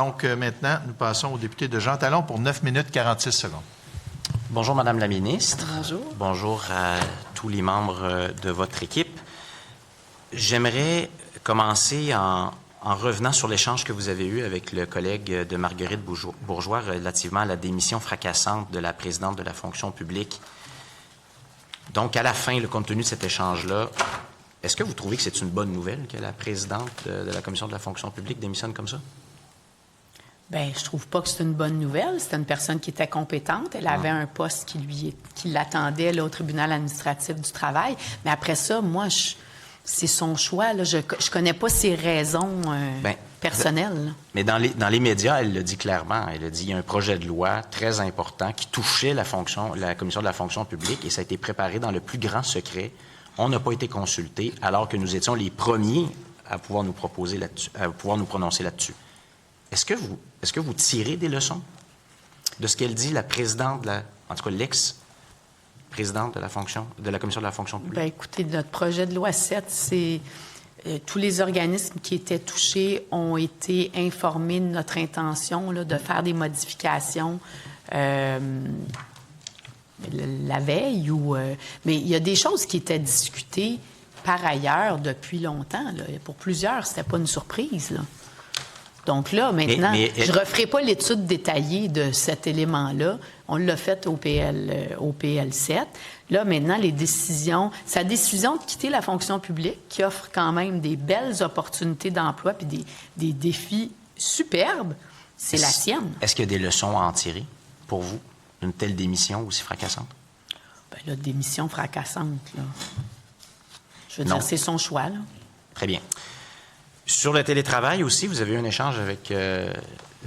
Donc, maintenant, nous passons au député de Jean Talon pour 9 minutes 46 secondes. Bonjour, Madame la ministre. Bonjour. Bonjour à tous les membres de votre équipe. J'aimerais commencer en revenant sur l'échange que vous avez eu avec le collègue de Marguerite Bourgeois relativement à la démission fracassante de la présidente de la fonction publique. Donc, à la fin, compte tenu de cet échange-là, est-ce que vous trouvez que c'est une bonne nouvelle que la présidente de la Commission de la fonction publique démissionne comme ça? Bien, je trouve pas que c'est une bonne nouvelle. C'était une personne qui était compétente. Elle avait un poste qui l'attendait là, au tribunal administratif du travail. Mais après ça, moi, c'est son choix. Là. Je connais pas ses raisons personnelles. Là. Mais dans les médias, elle le dit clairement. Elle a dit qu'il y a un projet de loi très important qui touchait la Commission de la fonction publique et ça a été préparé dans le plus grand secret. On n'a pas été consultés alors que nous étions les premiers à pouvoir nous proposer là-dessus, à pouvoir nous prononcer là-dessus. Est-ce que vous tirez des leçons de ce qu'elle dit, la présidente, en tout cas l'ex-présidente de la Commission de la fonction publique? Bien, écoutez, notre projet de loi 7, c'est tous les organismes qui étaient touchés ont été informés de notre intention là, de faire des modifications la veille. Mais il y a des choses qui étaient discutées par ailleurs depuis longtemps. Là. Pour plusieurs, c'était pas une surprise. Là. Donc là, maintenant, je ne referai pas l'étude détaillée de cet élément-là. On l'a fait au PL 7. Là, maintenant, sa décision de quitter la fonction publique, qui offre quand même des belles opportunités d'emploi puis des défis superbes, c'est la sienne. Est-ce qu'il y a des leçons à en tirer pour vous d'une telle démission aussi fracassante? Bien là, démission fracassante, là. Je veux dire, c'est son choix, là. Très bien. Sur le télétravail aussi, vous avez eu un échange avec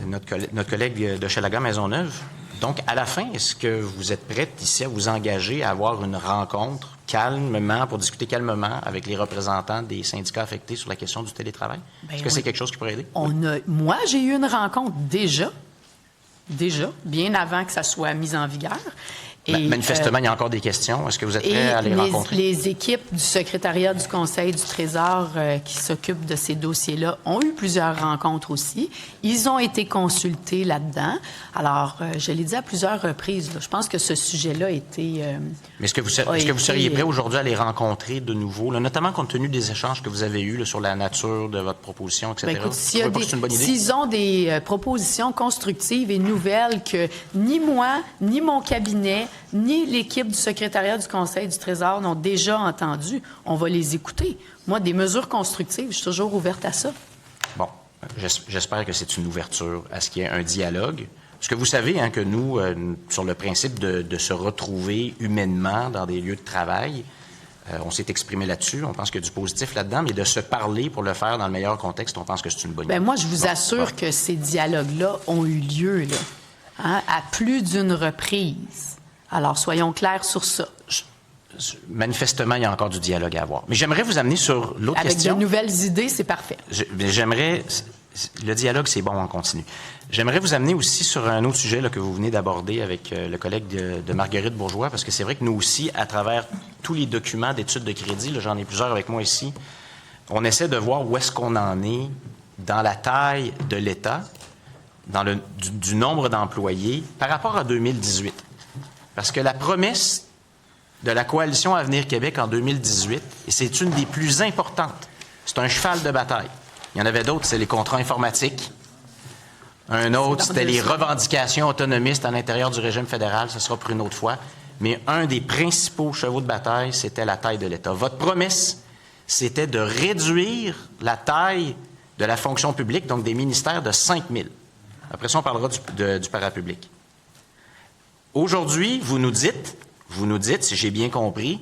notre collègue de Hochelaga-Maisonneuve. Donc, à la fin, est-ce que vous êtes prête ici à vous engager à avoir une rencontre calmement, pour discuter calmement avec les représentants des syndicats affectés sur la question du télétravail? Est-ce que c'est quelque chose qui pourrait aider? Moi, j'ai eu une rencontre déjà, bien avant que ça soit mis en vigueur. Et, manifestement, il y a encore des questions. Est-ce que vous êtes prêt à les rencontrer? Les équipes du secrétariat du Conseil du Trésor qui s'occupent de ces dossiers-là ont eu plusieurs rencontres aussi. Ils ont été consultés là-dedans. Alors, je l'ai dit à plusieurs reprises, là, je pense que ce sujet-là a été... Mais est-ce que vous seriez prêt aujourd'hui à les rencontrer de nouveau, là, notamment compte tenu des échanges que vous avez eus là, sur la nature de votre proposition, etc.? Bien, écoute, s'ils ont des propositions constructives et nouvelles que ni moi, ni mon cabinet, ni l'équipe du secrétariat du Conseil du Trésor n'ont déjà entendu, on va les écouter. Moi, des mesures constructives, je suis toujours ouverte à ça. Bon, j'espère que c'est une ouverture à ce qu'il y ait un dialogue. Parce que vous savez que nous, sur le principe de se retrouver humainement dans des lieux de travail, on s'est exprimé là-dessus, on pense qu'il y a du positif là-dedans, mais de se parler pour le faire dans le meilleur contexte, on pense que c'est une bonne idée. Bien, moi, je vous assure que ces dialogues-là ont eu lieu là, à plus d'une reprise. Alors, soyons clairs sur ça. Manifestement, il y a encore du dialogue à avoir. Mais j'aimerais vous amener sur l'autre question. Avec de nouvelles idées, c'est parfait. Le dialogue, c'est bon, on continue. J'aimerais vous amener aussi sur un autre sujet là, que vous venez d'aborder avec le collègue de Marguerite Bourgeois, parce que c'est vrai que nous aussi, à travers tous les documents d'études de crédit, là, j'en ai plusieurs avec moi ici, on essaie de voir où est-ce qu'on en est dans la taille de l'État, dans du nombre d'employés par rapport à 2018. Parce que la promesse de la Coalition Avenir Québec en 2018, et c'est une des plus importantes, c'est un cheval de bataille. Il y en avait d'autres, c'est les contrats informatiques. Un autre, c'était les revendications autonomistes à l'intérieur du régime fédéral, ce sera pour une autre fois. Mais un des principaux chevaux de bataille, c'était la taille de l'État. Votre promesse, c'était de réduire la taille de la fonction publique, donc des ministères, de 5 000. Après ça, on parlera du parapublic. Aujourd'hui, vous nous dites, si j'ai bien compris,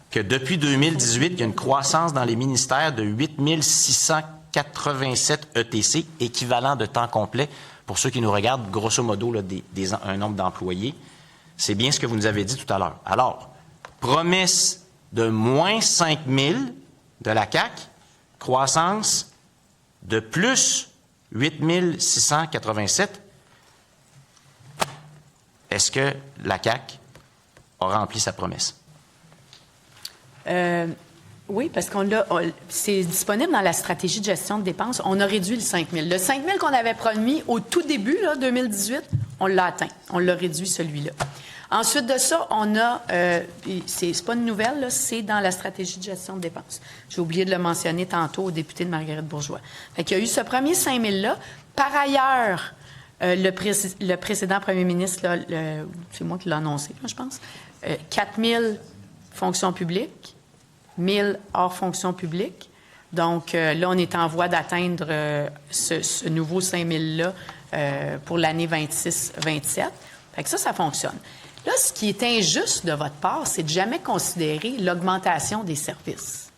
que depuis 2018, il y a une croissance dans les ministères de 8 687 ETC, équivalent de temps complet. Pour ceux qui nous regardent, grosso modo, là, un nombre d'employés. C'est bien ce que vous nous avez dit tout à l'heure. Alors, promesse de moins 5 000 de la CAQ, croissance de plus 8 687. Est-ce que la CAQ a rempli sa promesse? Oui, parce c'est disponible dans la stratégie de gestion de dépenses. On a réduit le 5 000. Le 5 000 qu'on avait promis au tout début, là, 2018, on l'a atteint. On l'a réduit, celui-là. Ensuite de ça, on a, c'est pas une nouvelle, là, c'est dans la stratégie de gestion de dépenses. J'ai oublié de le mentionner tantôt au député de Marguerite Bourgeois. Fait qu'il y a eu ce premier 5 000-là. Par ailleurs, le précédent premier ministre, là, c'est moi qui l'ai annoncé, là, je pense, 4 000 fonctions publiques, 1 000 hors fonction publique. Donc, là, on est en voie d'atteindre ce nouveau 5 000-là pour l'année 26-27. Fait que ça fonctionne. Là, ce qui est injuste de votre part, c'est de jamais considérer l'augmentation des services.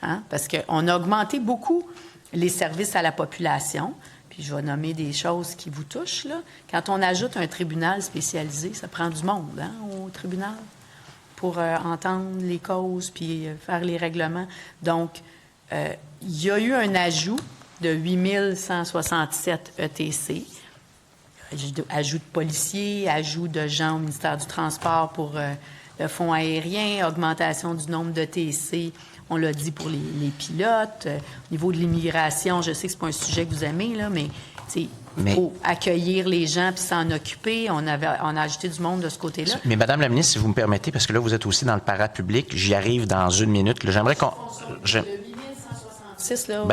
Hein? Parce qu'on a augmenté beaucoup les services à la population. Puis je vais nommer des choses qui vous touchent, là. Quand on ajoute un tribunal spécialisé, ça prend du monde, hein, au tribunal, pour entendre les causes puis faire les règlements. Donc, il y a eu un ajout de 8 167 ETC, ajout de policiers, ajout de gens au ministère du Transport pour le fonds aérien, augmentation du nombre d'ETC, on l'a dit pour les pilotes. Au niveau de l'immigration, je sais que c'est pas un sujet que vous aimez, là, mais il faut accueillir les gens puis s'en occuper. On a ajouté du monde de ce côté-là. Mais Madame la ministre, si vous me permettez, parce que là, vous êtes aussi dans le parapublic, j'y arrive dans une minute. Là, j'aimerais qu'on... Le 8166, là,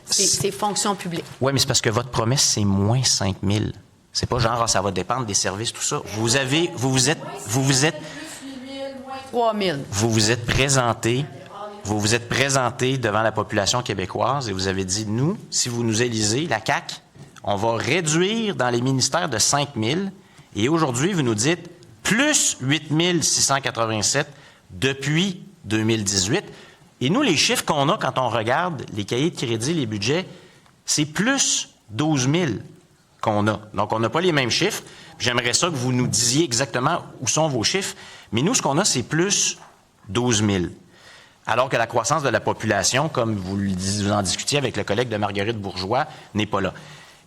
c'est fonction publique. Oui, mais c'est parce que votre promesse, c'est moins 5 000. C'est pas genre, ça va dépendre des services, tout ça. Vous vous êtes... Vous vous êtes présenté devant la population québécoise et vous avez dit, nous, si vous nous élisez, la CAQ, on va réduire dans les ministères de 5 000 et aujourd'hui, vous nous dites plus 8 687 depuis 2018. Et nous, les chiffres qu'on a quand on regarde les cahiers de crédit, les budgets, c'est plus 12 000 qu'on a. Donc, on n'a pas les mêmes chiffres. J'aimerais ça que vous nous disiez exactement où sont vos chiffres. Mais nous, ce qu'on a, c'est plus 12 000. Alors que la croissance de la population, comme vous en discutiez avec le collègue de Marguerite Bourgeois, n'est pas là.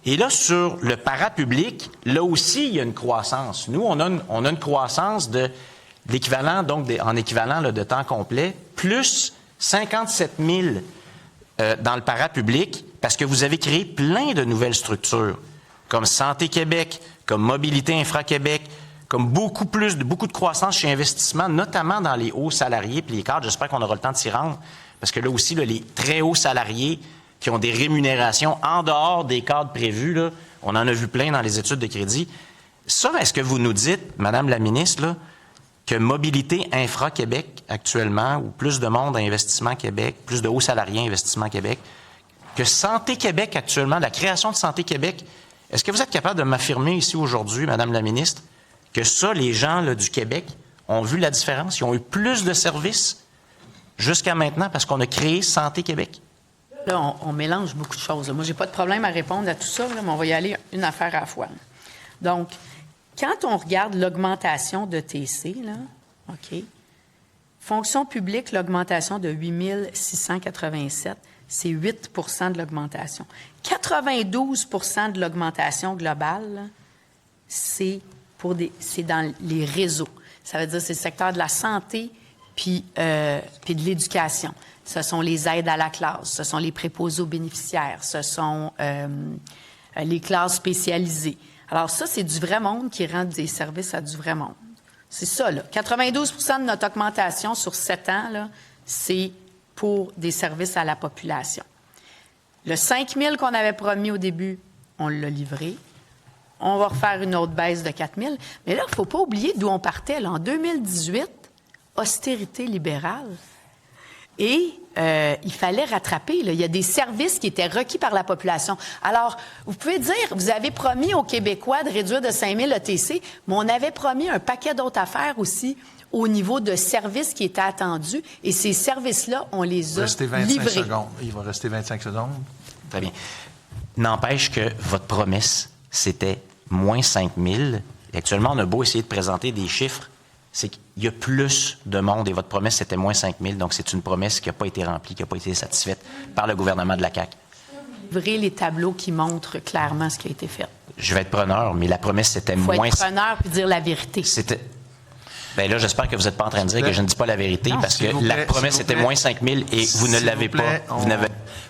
Et là, sur le parapublic, là aussi, il y a une croissance. Nous, on a une croissance de l'équivalent, donc en équivalent là, de temps complet, plus 57 000 dans le parapublic, parce que vous avez créé plein de nouvelles structures, comme Santé Québec, comme Mobilité Infra-Québec, comme beaucoup de croissance chez Investissement, notamment dans les hauts salariés puis les cadres. J'espère qu'on aura le temps de s'y rendre, parce que là aussi, là, les très hauts salariés qui ont des rémunérations en dehors des cadres prévus, là, on en a vu plein dans les études de crédit. Ça, est-ce que vous nous dites, Madame la ministre, là, que Mobilité Infra-Québec actuellement, ou plus de monde à Investissement Québec, plus de hauts salariés à Investissement Québec, que Santé Québec actuellement, la création de Santé Québec, est-ce que vous êtes capable de m'affirmer ici aujourd'hui, Madame la ministre, que ça, les gens là, du Québec ont vu la différence, ils ont eu plus de services jusqu'à maintenant parce qu'on a créé Santé Québec? Là, on mélange beaucoup de choses. Moi, j'ai pas de problème à répondre à tout ça, là, mais on va y aller une affaire à la fois. Donc, quand on regarde l'augmentation de TC, là, OK, fonction publique, l'augmentation de 8 687, c'est 8 de l'augmentation. 92 de l'augmentation globale, là, c'est dans les réseaux. Ça veut dire c'est le secteur de la santé puis de l'éducation. Ce sont les aides à la classe, ce sont les préposés aux bénéficiaires, ce sont les classes spécialisées. Alors ça, c'est du vrai monde qui rend des services à du vrai monde. C'est ça, là. 92 de notre augmentation sur 7 ans, là, c'est pour des services à la population. Le 5 000 qu'on avait promis au début, on l'a livré. On va refaire une autre baisse de 4 000. Mais là, il ne faut pas oublier d'où on partait. Là. En 2018, austérité libérale. Et il fallait rattraper. Là. Il y a des services qui étaient requis par la population. Alors, vous pouvez dire, vous avez promis aux Québécois de réduire de 5 000 ETC, mais on avait promis un paquet d'autres affaires aussi au niveau de services qui étaient attendus. Et ces services-là, on les a livrés. Il va rester 25 secondes. Très bien. N'empêche que votre promesse, c'était moins 5 000. Et actuellement, on a beau essayer de présenter des chiffres, c'est qu'il y a plus de monde et votre promesse, c'était moins 5 000. Donc, c'est une promesse qui n'a pas été remplie, qui n'a pas été satisfaite par le gouvernement de la CAQ. Livrez les tableaux qui montrent clairement ce qui a été fait. Je vais être preneur, mais la promesse, c'était moins... Il faut être preneur puis dire la vérité. Bien là, j'espère que vous n'êtes pas en train de dire que je ne dis pas la vérité, parce que la promesse était moins 5 000 et vous ne l'avez pas.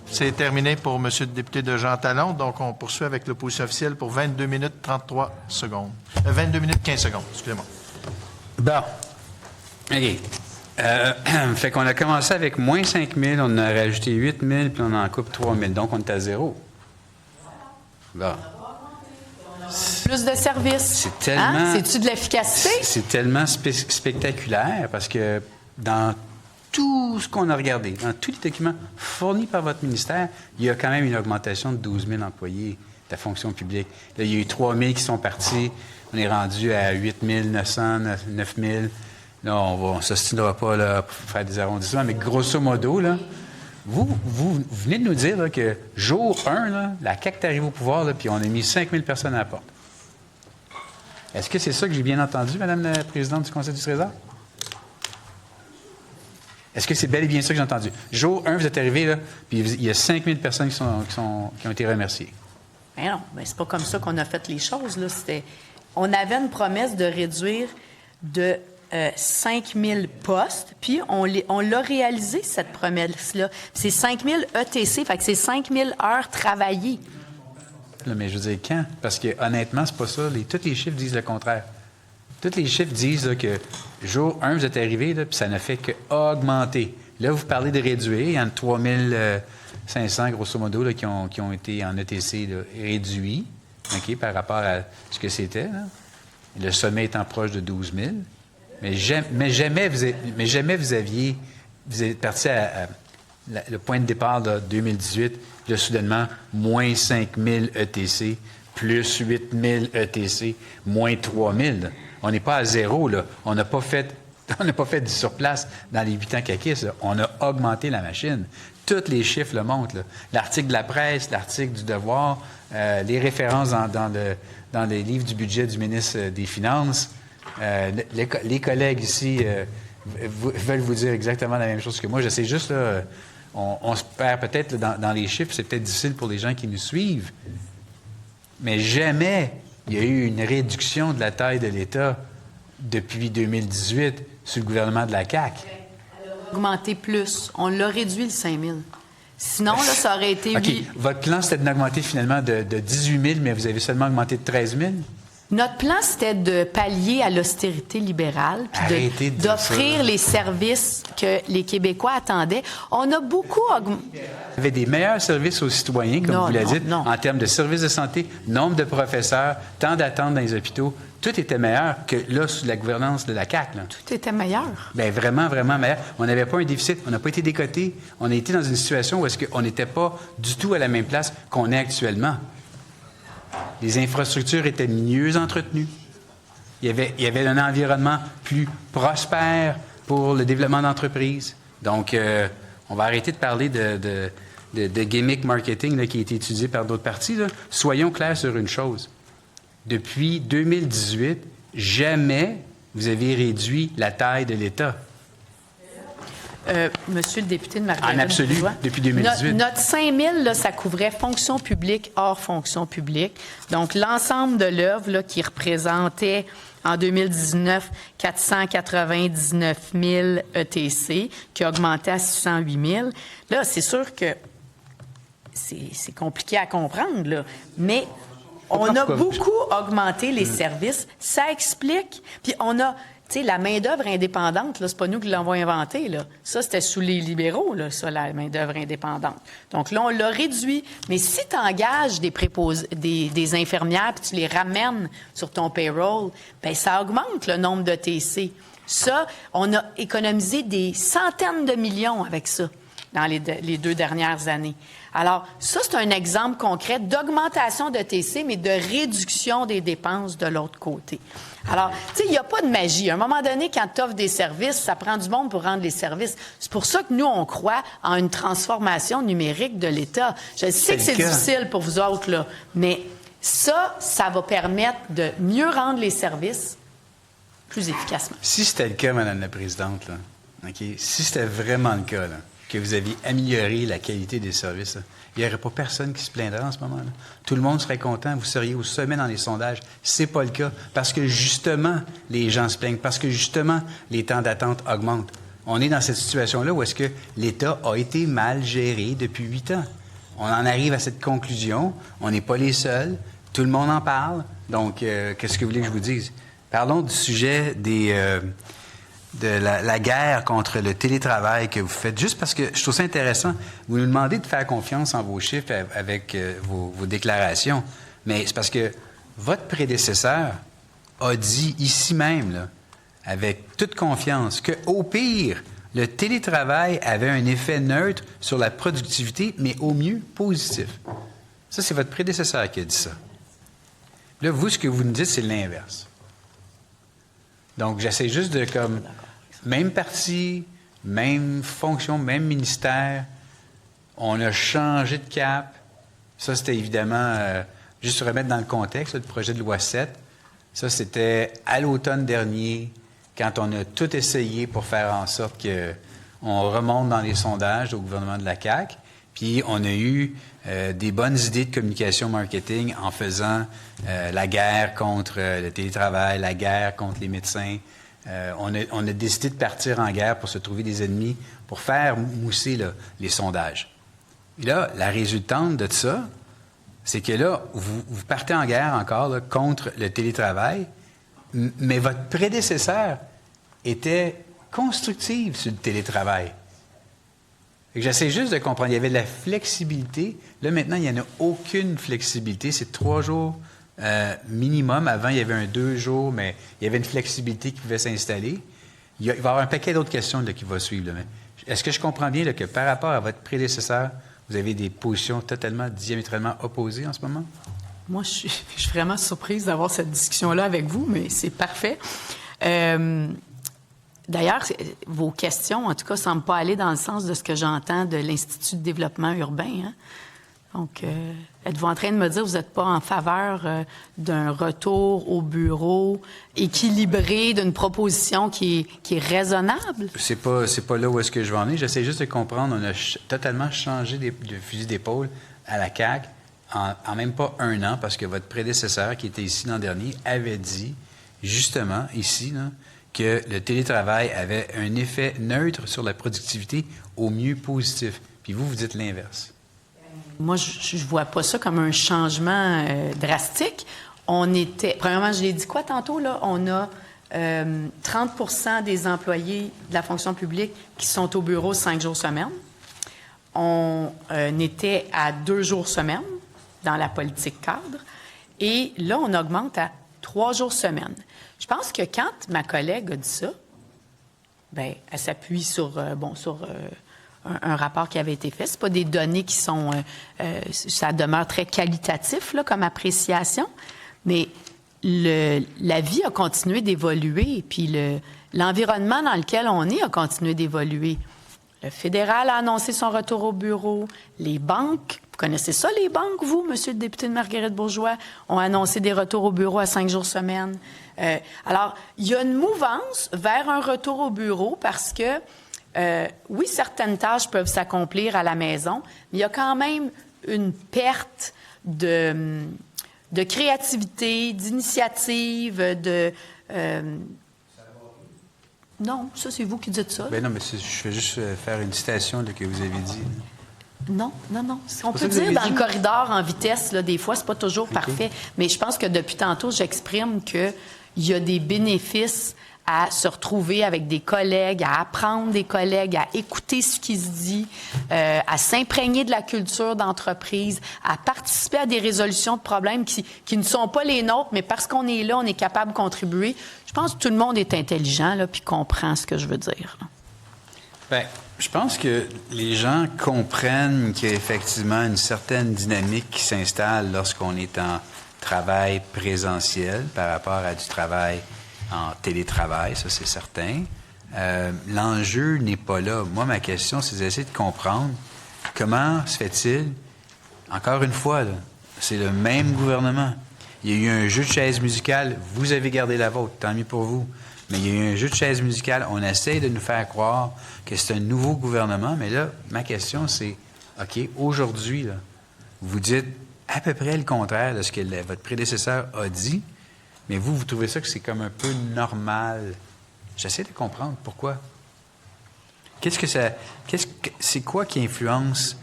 C'est terminé pour M. le député de Jean Talon. Donc, on poursuit avec l'opposition officielle pour 22 minutes 33 secondes. 22 minutes 15 secondes, excusez-moi. Bon. OK. Fait qu'on a commencé avec moins 5 000, on a rajouté 8 000, puis on en coupe 3 000. Donc, on est à zéro. Bon. Plus de services. C'est tellement... Hein? C'est-tu de l'efficacité? C'est tellement spectaculaire parce que dans tout ce qu'on a regardé, dans tous les documents fournis par votre ministère, il y a quand même une augmentation de 12 000 employés de la fonction publique. Là, il y a eu 3 000 qui sont partis. On est rendu à 8 900, 9 000. Là, on ne s'ostinera pas là, pour faire des arrondissements, mais grosso modo, là, vous venez de nous dire là, que jour 1, là, la CAQ est arrivée au pouvoir, là, puis on a mis 5 000 personnes à la porte. Est-ce que c'est ça que j'ai bien entendu, Mme la présidente du Conseil du Trésor? Est-ce que c'est bel et bien ça que j'ai entendu? Jour 1, vous êtes arrivé, là, puis il y a 5 000 personnes qui ont été remerciées. Mais non, mais c'est pas comme ça qu'on a fait les choses. Là. On avait une promesse de réduire de 5 000 postes, puis on l'a réalisé, cette promesse-là. C'est 5 000 ETC, fait que c'est 5 000 heures travaillées. Là, mais je veux dire, quand? Parce que honnêtement, c'est pas ça. Tous les chiffres disent le contraire. Tous les chiffres disent là, que jour 1, vous êtes arrivé, puis ça ne fait qu'augmenter. Là, vous parlez de réduire. Il y en a 3 500, grosso modo, là, qui ont été en ETC là, réduits, okay, par rapport à ce que c'était. Là. Le sommet étant proche de 12 000. Mais jamais vous êtes parti à le point de départ de 2018, là, soudainement, moins 5 000 ETC, plus 8 000 ETC, moins 3 000. Là. On n'est pas à zéro, là. On n'a pas fait du surplace dans les 8 ans caquistes. On a augmenté la machine. Tous les chiffres le montrent. Là. L'article de la presse, l'article du Devoir, les références dans les livres du budget du ministre des Finances. Les collègues ici veulent vous dire exactement la même chose que moi. J'essaie juste, là, on se perd peut-être dans les chiffres, c'est peut-être difficile pour les gens qui nous suivent, mais jamais il y a eu une réduction de la taille de l'État depuis 2018 sous le gouvernement de la CAQ. Augmenter plus. On l'a réduit, le 5 000. Sinon, là, ça aurait été... OK. Votre plan, c'était d'augmenter finalement de 18 000, mais vous avez seulement augmenté de 13 000? Notre plan, c'était de pallier à l'austérité libérale, puis d'offrir les services que les Québécois attendaient. On a beaucoup augmenté. Vous avez des meilleurs services aux citoyens, comme vous l'avez dit, en termes de services de santé, nombre de professeurs, temps d'attente dans les hôpitaux. Tout était meilleur que là, sous la gouvernance de la CAQ. Là. Tout était meilleur. Bien, vraiment, vraiment meilleur. On n'avait pas un déficit, on n'a pas été décoté. On a été dans une situation où est-ce qu'on n'était pas du tout à la même place qu'on est actuellement. Les infrastructures étaient mieux entretenues. Il y avait un environnement plus prospère pour le développement d'entreprises. Donc, on va arrêter de parler de gimmick marketing là, qui a été étudié par d'autres partis. Là. Soyons clairs sur une chose. Depuis 2018, jamais vous avez réduit la taille de l'État. Monsieur le député de Marguerite. En absolu, depuis 2018. Notre 5 000, là, ça couvrait fonction publique hors fonction publique. Donc, l'ensemble de l'œuvre là, qui représentait en 2019 499 000 ETC, qui a augmenté à 608 000. Là, c'est sûr que c'est compliqué à comprendre, là, mais on a beaucoup augmenté les services. Ça explique. Puis on a... Tu sais, la main-d'œuvre indépendante, là, c'est pas nous qui l'avons inventée, là. Ça, c'était sous les libéraux, là, ça, la main-d'œuvre indépendante. Donc là, on l'a réduit. Mais si tu engages des infirmières puis tu les ramènes sur ton payroll, bien, ça augmente le nombre de TC. Ça, on a économisé des centaines de millions avec ça dans les 2 dernières années. Alors, ça, c'est un exemple concret d'augmentation de TC, mais de réduction des dépenses de l'autre côté. Alors, tu sais, il n'y a pas de magie. À un moment donné, quand tu offres des services, ça prend du monde pour rendre les services. C'est pour ça que nous, on croit en une transformation numérique de l'État. Je sais que c'est difficile pour vous autres, là, mais ça va permettre de mieux rendre les services plus efficacement. Si c'était le cas, Mme la Présidente, là, okay, si c'était vraiment le cas, là, que vous aviez amélioré la qualité des services, là, il n'y aurait pas personne qui se plaindrait en ce moment-là. Tout le monde serait content, vous seriez au sommet dans les sondages. C'est pas le cas, parce que justement, les gens se plaignent, parce que justement, les temps d'attente augmentent. On est dans cette situation-là où est-ce que l'État a été mal géré depuis 8 ans. On en arrive à cette conclusion, on n'est pas les seuls, tout le monde en parle, donc qu'est-ce que vous voulez que je vous dise? Parlons du sujet de la guerre contre le télétravail que vous faites, juste parce que je trouve ça intéressant. Vous nous demandez de faire confiance en vos chiffres avec vos déclarations, mais c'est parce que votre prédécesseur a dit ici même, là, avec toute confiance, qu'au pire, le télétravail avait un effet neutre sur la productivité, mais au mieux positif. Ça, c'est votre prédécesseur qui a dit ça. Là, vous, ce que vous nous dites, c'est l'inverse. Donc, j'essaie juste de, comme, même parti, même fonction, même ministère, on a changé de cap. Ça, c'était évidemment, juste se remettre dans le contexte, le projet de loi 7. Ça, c'était à l'automne dernier, quand on a tout essayé pour faire en sorte qu'on remonte dans les sondages au gouvernement de la CAQ. Puis, on a eu des bonnes idées de communication marketing en faisant la guerre contre le télétravail, la guerre contre les médecins. On a décidé de partir en guerre pour se trouver des ennemis, pour faire mousser là, les sondages. Et là, la résultante de ça, c'est que là, vous partez en guerre encore là, contre le télétravail, mais votre prédécesseur était constructive sur le télétravail. J'essaie juste de comprendre. Il y avait de la flexibilité. Là, maintenant, il n'y en a aucune flexibilité. C'est 3 jours minimum. Avant, il y avait un 2 jours, mais il y avait une flexibilité qui pouvait s'installer. Il va y avoir un paquet d'autres questions là, qui vont suivre. Là. Est-ce que je comprends bien là, que par rapport à votre prédécesseur, vous avez des positions totalement, diamétralement opposées en ce moment? Moi, je suis vraiment surprise d'avoir cette discussion-là avec vous, mais c'est parfait. D'ailleurs, vos questions, en tout cas, ne semblent pas aller dans le sens de ce que j'entends de l'Institut de développement urbain. Hein? Donc, êtes-vous en train de me dire que vous n'êtes pas en faveur d'un retour au bureau équilibré, d'une proposition qui est raisonnable? C'est pas là où est-ce que je vais en aller. J'essaie juste de comprendre. On a totalement changé de fusil d'épaule à la CAQ en même pas 1 an, parce que votre prédécesseur, qui était ici l'an dernier, avait dit, justement, ici, là, que le télétravail avait un effet neutre sur la productivité, au mieux positif. Puis vous dites l'inverse. Moi, je ne vois pas ça comme un changement drastique. Premièrement, je l'ai dit quoi tantôt, là? On a 30 des employés de la fonction publique qui sont au bureau 5 jours semaine. On était à 2 jours semaine dans la politique cadre. Et là, on augmente à 3 jours semaine. Je pense que quand ma collègue a dit ça, bien, elle s'appuie sur un rapport qui avait été fait. C'est pas des données qui sont... ça demeure très qualitatif là, comme appréciation, mais la vie a continué d'évoluer, puis l'environnement dans lequel on est a continué d'évoluer. Le fédéral a annoncé son retour au bureau. Les banques, vous connaissez ça, les banques, vous, monsieur le député de Marguerite-Bourgeois, ont annoncé des retours au bureau à 5 jours semaine. Alors, il y a une mouvance vers un retour au bureau parce que, oui, certaines tâches peuvent s'accomplir à la maison, mais il y a quand même une perte de créativité, d'initiative, Non, ça, c'est vous qui dites ça. Bien non, mais je vais juste faire une citation que vous avez dit. Non. On peut dire dans le corridor en vitesse, là, des fois, c'est pas toujours parfait. Mais je pense que depuis tantôt, j'exprime qu'il y a des bénéfices à se retrouver avec des collègues, à apprendre des collègues, à écouter ce qui se dit, à s'imprégner de la culture d'entreprise, à participer à des résolutions de problèmes qui ne sont pas les nôtres, mais parce qu'on est là, on est capable de contribuer. Je pense que tout le monde est intelligent là, puis comprend ce que je veux dire. Bien, je pense que les gens comprennent qu'il y a effectivement une certaine dynamique qui s'installe lorsqu'on est en travail présentiel par rapport à du travail en télétravail, ça c'est certain. L'enjeu n'est pas là. Moi, ma question, c'est d'essayer de comprendre comment se fait-il, encore une fois, là, c'est le même gouvernement. Il y a eu un jeu de chaises musicales, vous avez gardé la vôtre, tant mieux pour vous. Mais il y a eu un jeu de chaises musicales. On essaie de nous faire croire que c'est un nouveau gouvernement, mais là, ma question, c'est, OK, aujourd'hui, là, vous dites à peu près le contraire de ce que votre prédécesseur a dit, mais vous trouvez ça que c'est comme un peu normal. J'essaie de comprendre pourquoi. C'est quoi qui influence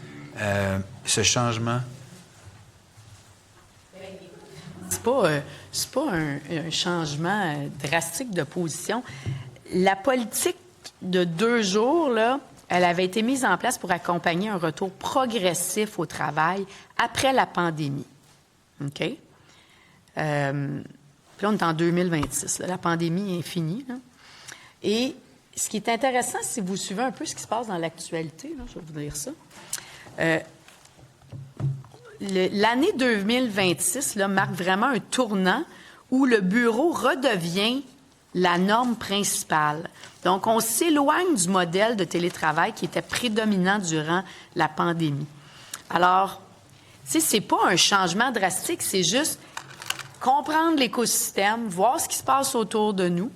ce changement? C'est pas un changement drastique de position. La politique de 2 jours, là, elle avait été mise en place pour accompagner un retour progressif au travail après la pandémie. OK? Puis là, on est en 2026. Là, la pandémie est finie. Là. Et ce qui est intéressant, si vous suivez un peu ce qui se passe dans l'actualité, là, je vais vous dire ça. L'année 2026 là, marque vraiment un tournant où le bureau redevient la norme principale. Donc, on s'éloigne du modèle de télétravail qui était prédominant durant la pandémie. Alors, tu sais, c'est pas un changement drastique, c'est juste comprendre l'écosystème, voir ce qui se passe autour de nous,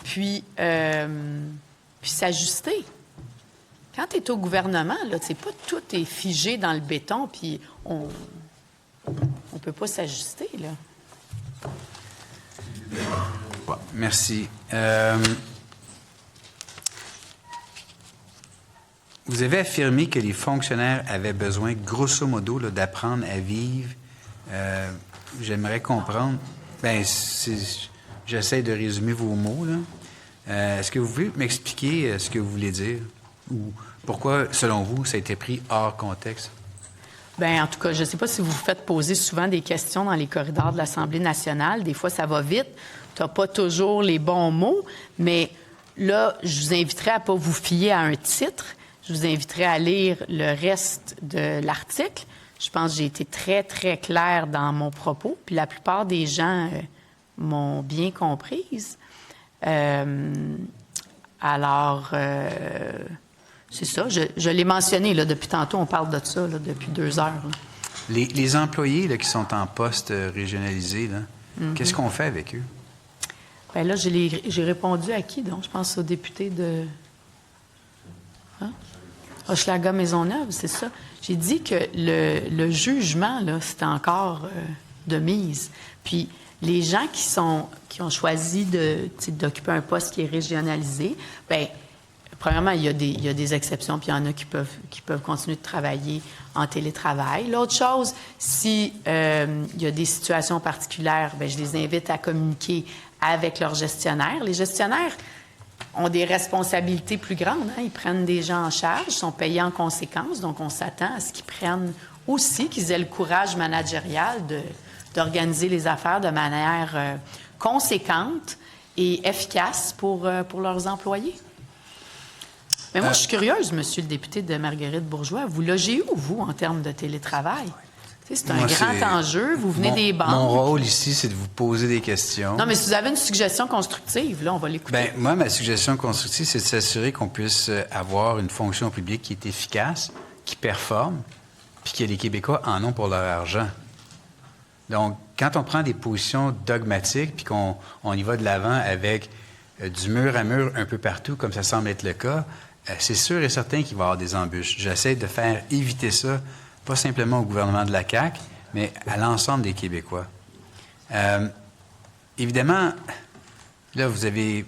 puis s'ajuster. Quand tu es au gouvernement, là, c'est pas tout est figé dans le béton, puis on peut pas s'ajuster, là. Bon, merci. Vous avez affirmé que les fonctionnaires avaient besoin, grosso modo, là, d'apprendre à vivre. J'aimerais comprendre. Bien, j'essaie de résumer vos mots, là. Est-ce que vous pouvez m'expliquer ce que vous voulez dire? Ou pourquoi, selon vous, ça a été pris hors contexte? Bien, en tout cas, je ne sais pas si vous vous faites poser souvent des questions dans les corridors de l'Assemblée nationale. Des fois, ça va vite. Tu n'as pas toujours les bons mots. Mais là, je vous inviterai à ne pas vous fier à un titre. Je vous inviterai à lire le reste de l'article. Je pense que j'ai été très, très claire dans mon propos. Puis la plupart des gens m'ont bien comprise. C'est ça. Je l'ai mentionné là, depuis tantôt. On parle de ça là, depuis 2 heures. Là. Les employés là, qui sont en poste régionalisé, là, qu'est-ce qu'on fait avec eux? Bien là, j'ai répondu à qui, donc? Je pense au député de Hochelaga-Maisonneuve, c'est ça. J'ai dit que le jugement, là, c'était encore de mise. Puis les gens qui ont choisi d'occuper un poste qui est régionalisé, bien, premièrement, il y a des exceptions, puis il y en a qui peuvent continuer de travailler en télétravail. L'autre chose, si il y a des situations particulières, bien, je les invite à communiquer avec leurs gestionnaires. Les gestionnaires ont des responsabilités plus grandes. Hein? Ils prennent des gens en charge, sont payés en conséquence, donc on s'attend à ce qu'ils prennent aussi, qu'ils aient le courage managérial d'organiser les affaires de manière conséquente et efficace pour leurs employés. Mais moi, je suis curieuse, monsieur le député de Marguerite-Bourgeois. Vous logez où, vous, en termes de télétravail? C'est un grand enjeu. Vous venez des banques. Mon rôle ici, c'est de vous poser des questions. Non, mais si vous avez une suggestion constructive, là, on va l'écouter. Bien, moi, ma suggestion constructive, c'est de s'assurer qu'on puisse avoir une fonction publique qui est efficace, qui performe, puis que les Québécois en ont pour leur argent. Donc, quand on prend des positions dogmatiques, puis qu'on y va de l'avant avec du mur à mur un peu partout, comme ça semble être le cas, c'est sûr et certain qu'il va y avoir des embûches. J'essaie de faire éviter ça, pas simplement au gouvernement de la CAQ, mais à l'ensemble des Québécois. Évidemment, là, vous avez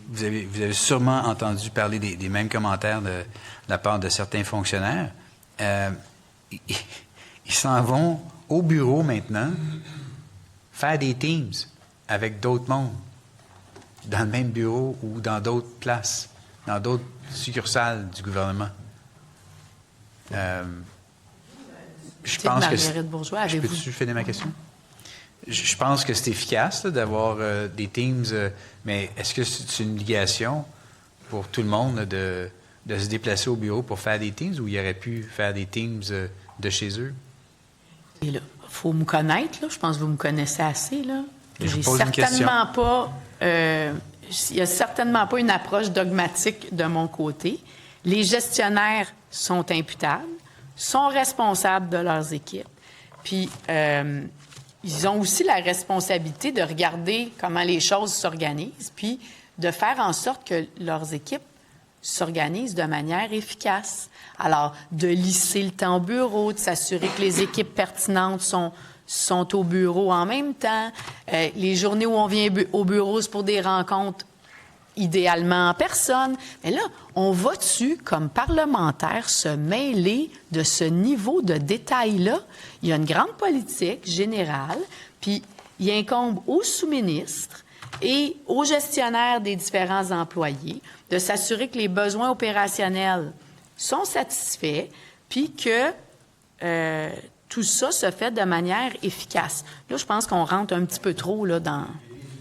sûrement entendu parler des mêmes commentaires de la part de certains fonctionnaires. Ils s'en vont au bureau maintenant faire des Teams avec d'autres mondes, dans le même bureau ou dans d'autres places, dans d'autres succursales du gouvernement. Je pense que je peux-tu finir ma question? Je pense que c'est efficace là, d'avoir des Teams, mais est-ce que c'est une obligation pour tout le monde là, de se déplacer au bureau pour faire des Teams ou il aurait pu faire des Teams de chez eux? Il faut me connaître, là. Je pense que vous me connaissez assez. Là. J'ai certainement pas... il n'y a certainement pas une approche dogmatique de mon côté. Les gestionnaires sont imputables, sont responsables de leurs équipes. Puis, ils ont aussi la responsabilité de regarder comment les choses s'organisent, puis de faire en sorte que leurs équipes s'organisent de manière efficace. Alors, de lisser le temps au bureau, de s'assurer que les équipes pertinentes sont au bureau en même temps. Les journées où on vient au bureau, c'est pour des rencontres idéalement en personne. Mais là, on va-tu, comme parlementaire, se mêler de ce niveau de détail-là? Il y a une grande politique générale, puis il incombe aux sous-ministres et aux gestionnaires des différents employés de s'assurer que les besoins opérationnels sont satisfaits, puis que tout ça se fait de manière efficace. Là, je pense qu'on rentre un petit peu trop là, dans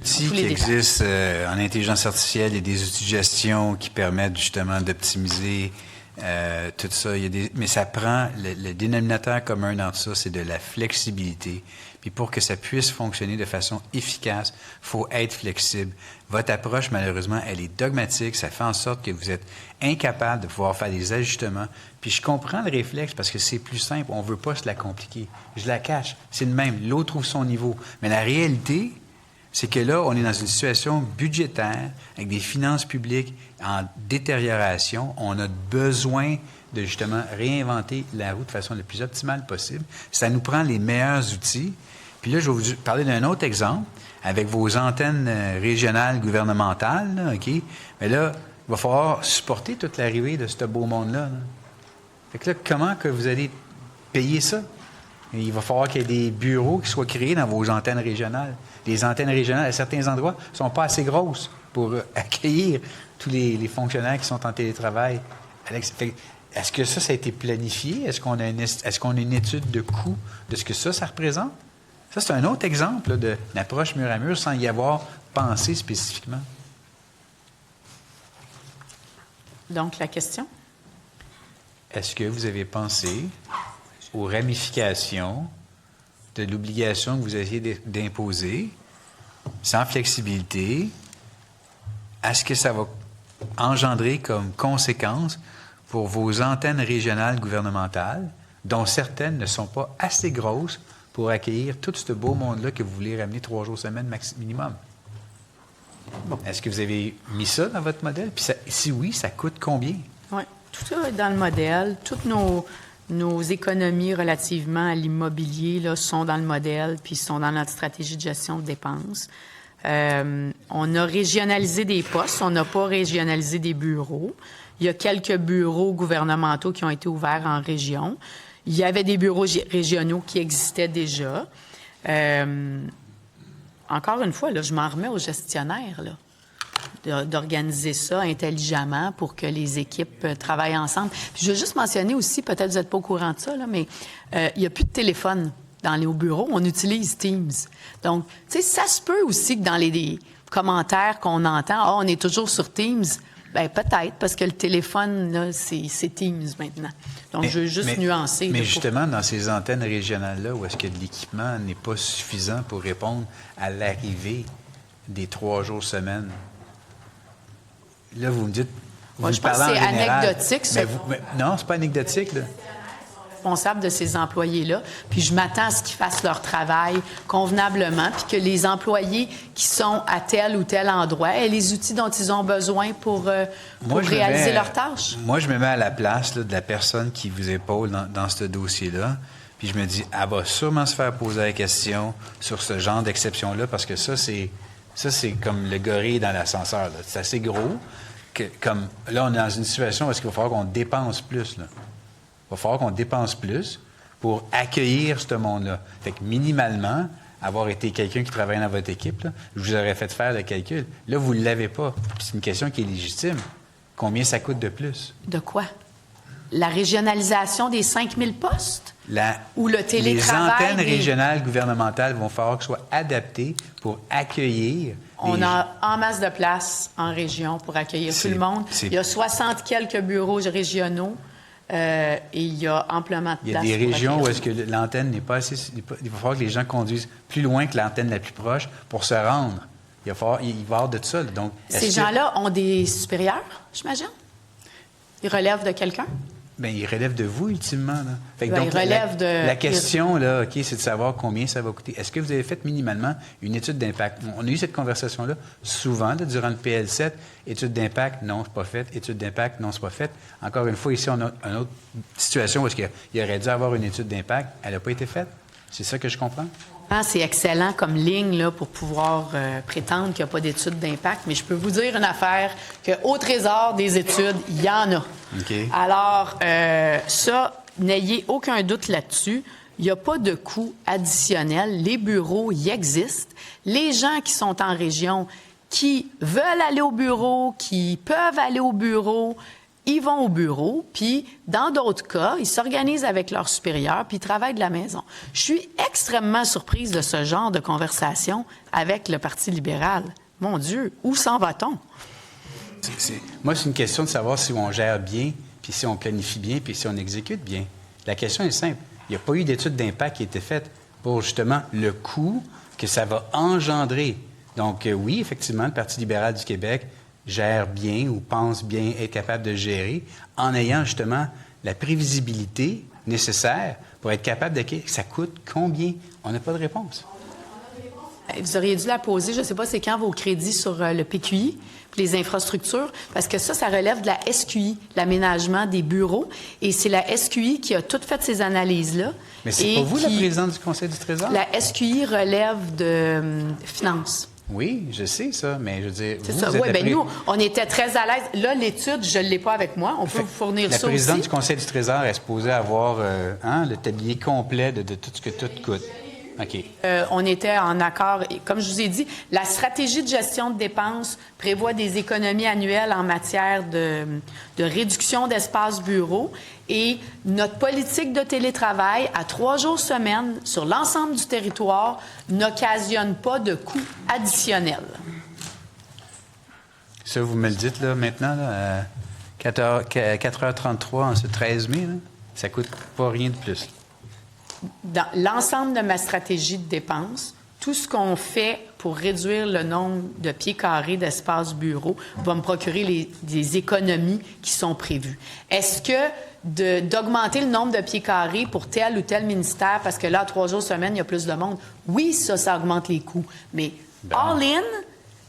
tous les détails. Qui existe en intelligence artificielle, il y a des outils de gestion qui permettent justement d'optimiser tout ça. Mais ça prend, le dénominateur commun dans tout ça, c'est de la flexibilité. Puis pour que ça puisse fonctionner de façon efficace, il faut être flexible. Votre approche, malheureusement, elle est dogmatique. Ça fait en sorte que vous êtes incapable de pouvoir faire des ajustements. Puis je comprends le réflexe parce que c'est plus simple. On ne veut pas se la compliquer. Je la cache. C'est le même. L'autre trouve son niveau. Mais la réalité, c'est que là, on est dans une situation budgétaire avec des finances publiques en détérioration. On a besoin de justement réinventer la roue de façon la plus optimale possible. Ça nous prend les meilleurs outils. Puis là, je vais vous parler d'un autre exemple avec vos antennes régionales gouvernementales, là, OK? Mais là, il va falloir supporter toute l'arrivée de ce beau monde-là. Là. Fait que là, comment que vous allez payer ça? Et il va falloir qu'il y ait des bureaux qui soient créés dans vos antennes régionales. Les antennes régionales, à certains endroits, ne sont pas assez grosses pour accueillir tous les fonctionnaires qui sont en télétravail. Est-ce que ça a été planifié? Est-ce qu'on a une étude de coût de ce que ça représente? Ça, c'est un autre exemple là, d'une approche mur à mur sans y avoir pensé spécifiquement. Donc, la question? Est-ce que vous avez pensé aux ramifications de l'obligation que vous essayez d'imposer, sans flexibilité, à ce que ça va engendrer comme conséquence pour vos antennes régionales gouvernementales, dont certaines ne sont pas assez grosses pour accueillir tout ce beau monde-là que vous voulez ramener 3 jours semaine minimum? Bon. Est-ce que vous avez mis ça dans votre modèle? Puis si oui, ça coûte combien? Oui, tout ça est dans le modèle. Toutes nos économies relativement à l'immobilier là, sont dans le modèle, puis sont dans notre stratégie de gestion de dépenses. On a régionalisé des postes, on n'a pas régionalisé des bureaux. Il y a quelques bureaux gouvernementaux qui ont été ouverts en région. Il y avait des bureaux régionaux qui existaient déjà. Encore une fois, là, je m'en remets aux gestionnaires là, d'organiser ça intelligemment pour que les équipes travaillent ensemble. Puis je veux juste mentionner aussi, peut-être vous n'êtes pas au courant de ça, là, mais il n'y a plus de téléphone dans les hauts bureaux. On utilise Teams. Donc, tu sais, ça se peut aussi que dans les commentaires qu'on entend, on est toujours sur Teams. Bien, peut-être, parce que le téléphone, là, c'est Teams maintenant. Donc, je veux juste nuancer. Mais justement, dans ces antennes régionales-là, où est-ce que l'équipement n'est pas suffisant pour répondre à l'arrivée des 3 jours semaine? Là, vous me dites... Moi, je pense que c'est anecdotique, ça. Non, c'est pas anecdotique, là. Responsable de ces employés-là, puis je m'attends à ce qu'ils fassent leur travail convenablement, puis que les employés qui sont à tel ou tel endroit aient les outils dont ils ont besoin pour réaliser leurs tâches. Moi, je me mets à la place là, de la personne qui vous épaule dans ce dossier-là, puis je me dis, elle va sûrement se faire poser la question sur ce genre d'exception-là, parce que ça, c'est comme le gorille dans l'ascenseur, là. C'est assez gros, que comme là, on est dans une situation où il va falloir qu'on dépense plus, là. Il va falloir qu'on dépense plus pour accueillir ce monde-là. Fait que minimalement, avoir été quelqu'un qui travaille dans votre équipe, là, je vous aurais fait faire le calcul. Là, vous ne l'avez pas. Puis c'est une question qui est légitime. Combien ça coûte de plus? De quoi? La régionalisation des 5000 postes? Ou le télétravail? Les antennes régionales gouvernementales vont falloir qu'elles soient adaptées pour accueillir... On a en masse de place en région pour accueillir tout le monde. Il y a 60 quelques bureaux régionaux. Et il y a amplement de place. Il y a des régions où est-ce que l'antenne n'est pas assez... Il va falloir que les gens conduisent plus loin que l'antenne la plus proche pour se rendre. Il va y avoir de ça. Donc, ces gens-là ont des supérieurs, j'imagine? Ils relèvent de quelqu'un? Bien, il relève de vous, ultimement. Là. Fait que Ben, donc, il relève de... La question, là, OK, c'est de savoir combien ça va coûter. Est-ce que vous avez fait minimalement une étude d'impact? On a eu cette conversation-là souvent, là, durant le PL7. Étude d'impact, non, c'est pas fait. Étude d'impact, non, c'est pas fait. Encore une fois, ici, on a une autre situation où il aurait dû avoir une étude d'impact. Elle n'a pas été faite. C'est ça que je comprends? Ah, c'est excellent comme ligne là, pour pouvoir prétendre qu'il n'y a pas d'études d'impact, mais je peux vous dire une affaire, qu'au Trésor des études, il y en a. OK. Alors, ça, n'ayez aucun doute là-dessus. Il n'y a pas de coût additionnel. Les bureaux, y existent. Les gens qui sont en région, qui veulent aller au bureau, qui peuvent aller au bureau, ils vont au bureau, puis dans d'autres cas, ils s'organisent avec leurs supérieurs, puis ils travaillent de la maison. Je suis extrêmement surprise de ce genre de conversation avec le Parti libéral. Mon Dieu, où s'en va-t-on? Moi, c'est une question de savoir si on gère bien, puis si on planifie bien, puis si on exécute bien. La question est simple. Il n'y a pas eu d'étude d'impact qui a été faite pour, justement, le coût que ça va engendrer. Donc, oui, effectivement, le Parti libéral du Québec gère bien ou pense bien être capable de gérer en ayant justement la prévisibilité nécessaire pour être capable de... Ça coûte combien? On n'a pas de réponse. Vous auriez dû la poser, je ne sais pas c'est quand vos crédits sur le PQI, puis les infrastructures, parce que ça relève de la SQI, l'aménagement des bureaux, et c'est la SQI qui a toutes fait ces analyses-là. Mais c'est pas vous la présidente du Conseil du Trésor? La SQI relève de finances. Oui, je sais ça, mais je veux dire... C'est ça. Oui, bien nous, on était très à l'aise. Là, l'étude, je ne l'ai pas avec moi. On peut vous fournir ça aussi. La présidente du Conseil du Trésor est supposée avoir le tablier complet de tout ce que tout coûte. OK. On était en accord. Comme je vous ai dit, la stratégie de gestion de dépenses prévoit des économies annuelles en matière de réduction d'espace bureau. Et notre politique de télétravail à 3 jours semaine sur l'ensemble du territoire n'occasionne pas de coûts additionnels. Ça, vous me le dites là maintenant, là, à 4h33 en ce 13 mai, là, ça ne coûte pas rien de plus. Dans l'ensemble de ma stratégie de dépenses, tout ce qu'on fait pour réduire le nombre de pieds carrés d'espace bureau va me procurer des économies qui sont prévues. Est-ce que d'augmenter le nombre de pieds carrés pour tel ou tel ministère, parce que là, à 3 jours semaine, il y a plus de monde, oui, ça augmente les coûts. Mais all-in,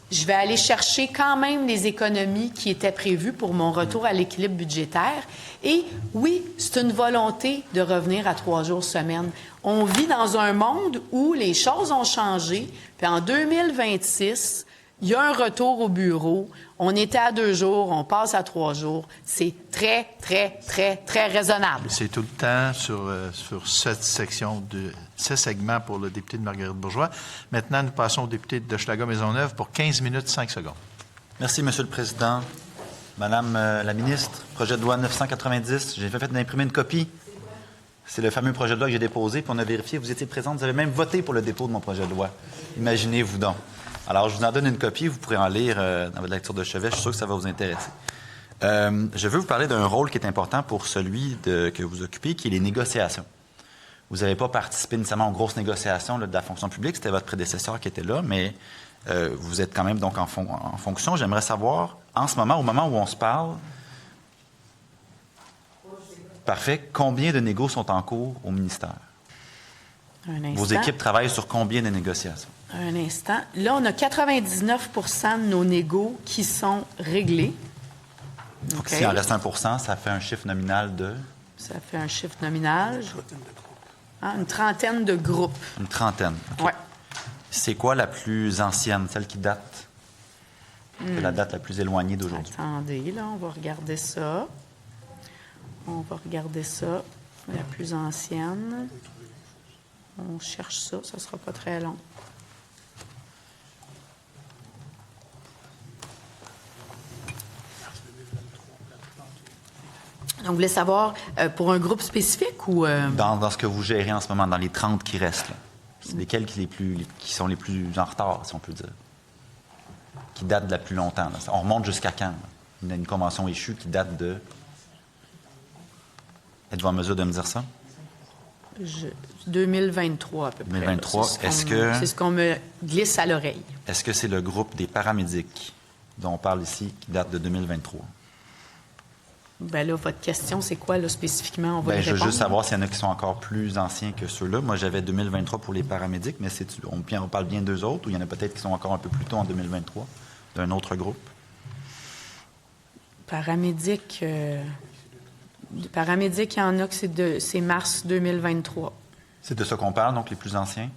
je vais aller chercher quand même les économies qui étaient prévues pour mon retour à l'équilibre budgétaire. Et oui, c'est une volonté de revenir à 3 jours semaine. On vit dans un monde où les choses ont changé. Puis en 2026, il y a un retour au bureau. On était à 2 jours, on passe à 3 jours. C'est très, très, très, très raisonnable. C'est tout le temps sur cette section ce segment pour le député de Marguerite-Bourgeois. Maintenant, nous passons au député de Hochelaga-Maisonneuve pour 15 minutes 5 secondes. Merci, Monsieur le Président. Madame la ministre, projet de loi 990, j'ai fait d'imprimer une copie. C'est le fameux projet de loi que j'ai déposé, puis on a vérifié, vous étiez présente, vous avez même voté pour le dépôt de mon projet de loi. Imaginez-vous donc. Alors, je vous en donne une copie, vous pourrez en lire dans votre lecture de chevet, je suis sûr que ça va vous intéresser. Je veux vous parler d'un rôle qui est important pour celui que vous occupez, qui est les négociations. Vous n'avez pas participé nécessairement aux grosses négociations là, de la fonction publique, c'était votre prédécesseur qui était là, mais vous êtes quand même donc en fonction. J'aimerais savoir, en ce moment, au moment où on se parle, parfait, combien de négos sont en cours au ministère? Un instant. Vos équipes travaillent sur combien de négociations? Un instant. Là, on a 99 de nos négos qui sont réglés. Donc, Okay. s'il en reste 1 ça fait un chiffre nominal de... Ça fait un chiffre nominal. Une trentaine de groupes. Une trentaine. Okay. Ouais. C'est quoi la plus ancienne, celle qui date? La date la plus éloignée d'aujourd'hui? Attendez, là, on va regarder ça. On va regarder ça. La plus ancienne. On cherche ça, ça ne sera pas très long. Donc, vous voulez savoir pour un groupe spécifique ou... Dans ce que vous gérez en ce moment, dans les 30 qui restent, là, c'est lesquels qui sont les plus en retard, si on peut dire? Qui datent de la plus longtemps? Là. On remonte jusqu'à quand? Là? Il y a une convention échue qui date de... Êtes-vous en mesure de me dire ça? 2023 à peu près. 2023, c'est ce qu'on me glisse à l'oreille. Est-ce que c'est le groupe des paramédics dont on parle ici qui date de 2023? Bien là, votre question, c'est quoi, là, spécifiquement? On va y Je veux répondre. juste savoir s'il y en a qui sont encore plus anciens que ceux-là. Moi, j'avais 2023 pour les paramédics, mais on parle bien d'eux autres, ou il y en a peut-être qui sont encore un peu plus tôt en 2023, d'un autre groupe? Paramédic, il y en a que c'est mars 2023. C'est de ça qu'on parle, donc les plus anciens?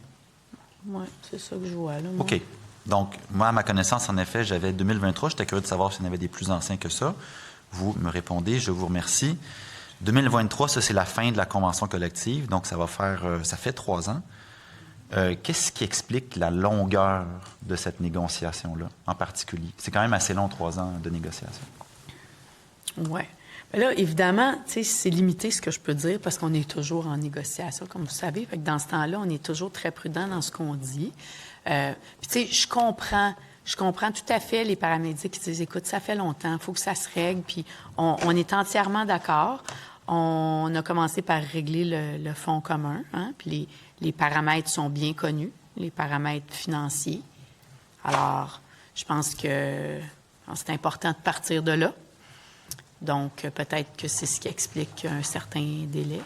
Oui, c'est ça que je vois, là. Moi. OK. Donc, moi, à ma connaissance, en effet, j'avais 2023. J'étais curieux de savoir s'il y en avait des plus anciens que ça. Vous me répondez, je vous remercie. 2023, ça, c'est la fin de la convention collective, donc ça fait 3 ans. Qu'est-ce qui explique la longueur de cette négociation-là, en particulier? C'est quand même assez long, 3 ans de négociation. Oui. Là, évidemment, c'est limité ce que je peux dire parce qu'on est toujours en négociation, comme vous savez. Fait que dans ce temps-là, on est toujours très prudent dans ce qu'on dit. Puis, je comprends tout à fait les paramédics qui disent, écoute, ça fait longtemps, il faut que ça se règle. Puis, on est entièrement d'accord. On a commencé par régler le fonds commun. Hein? Puis, les paramètres sont bien connus, les paramètres financiers. Alors, je pense que c'est important de partir de là. Donc, peut-être que c'est ce qui explique un certain délai.